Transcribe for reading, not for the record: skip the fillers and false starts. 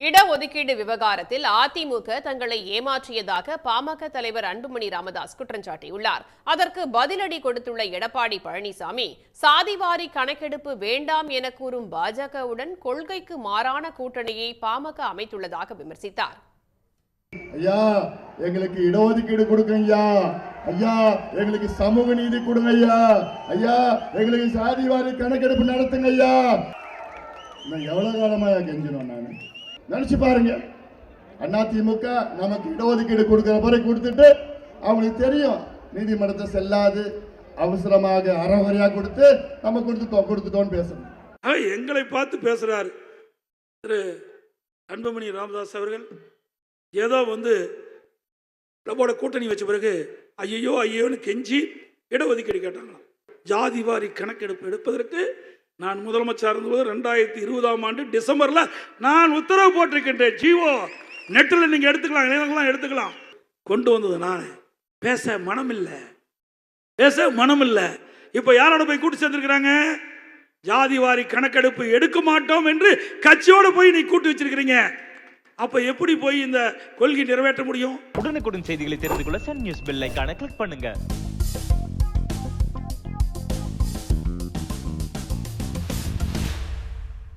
இடஒதுக்கீடு விவகாரத்தில் அதிமுக தங்களை ஏமாற்றியதாக பாமக தலைவர் அன்புமணி ராமதாஸ் குற்றம் சாட்டியுள்ளார். அதற்கு பதிலடி கொடுத்துள்ள எடப்பாடி பழனிசாமி, சாதிவாரி கணக்கெடுப்பு வேண்டாம் என கூறும் பாஜகவுடன் கொள்கைக்கு மாறான கூட்டணியை பாமக அமைத்துள்ளதாக விமர்சித்தார். ஐயா, எங்களுக்கு இடஒதுக்கீடு கொடுங்க ஐயா, எங்களுக்கு சமூக நீதி கொடுங்க ஐயா, எங்களுக்கு சாதிவாரி கணக்கெடுப்பு நடத்துங்க ஐயா. எவ்வளவு காலமா கெஞ்சணும் நான் நினைச்சு பாருங்க. அதிமுக நமக்கு இடஒதுக்கீடு கொடுக்கிற முறை கொடுத்துட்டு அவங்களுக்கு தெரியும் நீதிமன்றத்தை செல்லாது, அவசரமாக அறகுறையா கொடுத்து நம்ம கொடுத்துட்டோம்னு பேசணும். எங்களை பார்த்து பேசுறாரு திரு அன்புமணி ராமதாஸ் அவர்கள். ஏதோ நம்மோட கூட்டணி வச்ச பிறகு ஐயோன்னு கெஞ்சி இடஒதுக்கீடு கேட்டாங்களாம். ஜாதிவாரி கணக்கெடுப்பு எடுப்பதற்கு நான் முதலமைச்சர் இருந்தபோது 2020ஆம் ஆண்டு டிசம்பர்ல நான் உத்தரவு போட்டிருக்கின்றேன். ஜிஓ நெட்டில் நீங்க எடுத்துக்கலாம், எடுத்துக்கலாம். கொண்டு வந்தது நான். பேச மனம் இல்லை. இப்ப யாரோட போய் கூட்டு சேர்ந்திருக்கிறாங்க? ஜாதிவாரி கணக்கெடுப்பு எடுக்க மாட்டோம் என்று கட்சியோட போய் நீ கூட்டு வச்சிருக்கிறீங்க. அப்ப எப்படி போய் இந்த கொள்கை நிறைவேற்ற முடியும்? உடனுக்குடன் செய்திகளை தெரிந்து கொள்ள சன் நியூஸ் பெல் ஐகானை கிளிக் பண்ணுங்க.